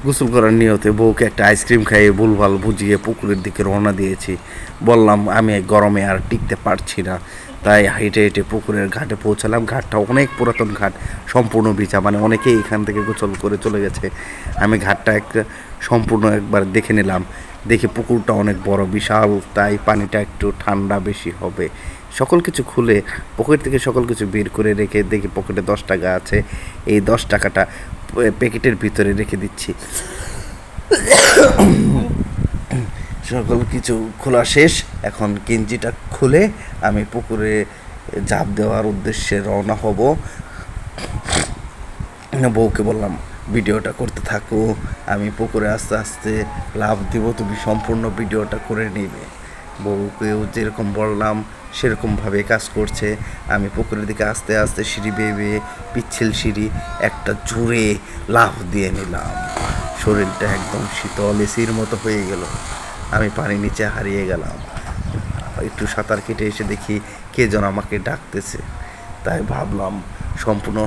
গোসল করার নিয়তে বউকে একটা আইসক্রিম খাইয়ে ভুলভাল বুঝিয়ে পুকুরের দিকে রওনা দিয়েছি। বললাম আমি গরমে আর টিকতে পারছি না, তাই হেঁটে হেঁটে পুকুরের ঘাটে পৌঁছালাম। ঘাটটা অনেক পুরাতন ঘাট, সম্পূর্ণ ভিজা, মানে অনেকেই এখান থেকে গোসল করে চলে গেছে। আমি ঘাটটা সম্পূর্ণ একবার দেখে নিলাম। দেখে পুকুরটা অনেক বড়, বিশাল, তাই পানিটা একটু ঠান্ডা বেশি হবে। সকল কিছু খুলে পকেট থেকে সকল কিছু বের করে রেখে দেখি পকেটে 10 টাকা আছে। এই 10 টাকাটা প্যাকেটের ভিতরে রেখে দিচ্ছি। সকল কিছু খোলা শেষ। এখন গেঞ্জিটা খুলে আমি পুকুরে ঝাঁপ দেওয়ার উদ্দেশ্যে রওনা হব। বউকে বললাম ভিডিওটা করতে থাকো, আমি পুকুরে আস্তে আস্তে লাফ দিব, তুমি সম্পূর্ণ ভিডিওটা করে নেবে। বউকেও যেরকম বললাম সেরকমভাবে কাজ করছে। আমি পুকুরের দিকে আস্তে আস্তে সিঁড়ি বেয়ে বেয়ে, পিচ্ছিল সিঁড়ি, একটা জোরে লাফ দিয়ে নিলাম। শরীরটা একদম শীতল এসির মতো হয়ে গেল। আমি পানির নিচে হারিয়ে গেলাম। একটু সাঁতার কেটে এসে দেখি কে যেন আমাকে ডাকতেছে। তাই ভাবলাম সম্পূর্ণ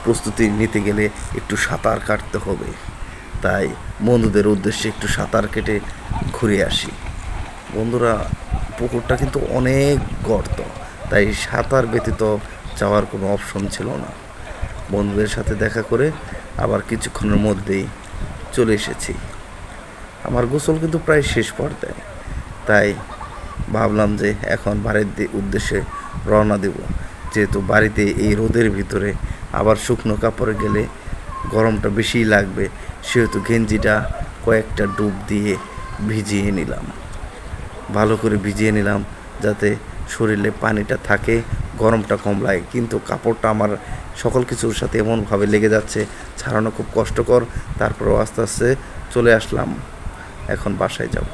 প্রস্তুতি নিতে গেলে একটু সাঁতার কাটতে হবে। তাই বন্ধুদের উদ্দেশ্যে একটু সাঁতার কেটে ঘুরে আসি। বন্ধুরা, পুকুরটা কিন্তু অনেক গর্ত, তাই সাঁতার ব্যতীত যাওয়ার কোনো অপশন ছিল না। বন্ধুদের সাথে দেখা করে আবার কিছুক্ষণের মধ্যেই চলে এসেছি। আমার গোসল কিন্তু প্রায় শেষ পর্যায়ে, তাই ভাবলাম যে এখন বাড়ির উদ্দেশ্যে রওনা দেব। যেহেতু বাড়িতে এই রোদের ভিতরে আবার শুকনো কাপড়ে গেলে গরমটা বেশিই লাগবে, সেহেতু গেঞ্জিটা কয়েকটা ডুব দিয়ে ভিজিয়ে নিলাম। ভালো করে ভিজিয়ে নিলাম যাতে শরীরে পানিটা থাকে, গরমটা কম লাগে। কিন্তু কাপড়টা আমার সকল কিছুর সাথে এমনভাবে লেগে যাচ্ছে, ছাড়ানো খুব কষ্টকর। তারপরেও আস্তে আস্তে চলে আসলাম। এখন বাসায় যাব।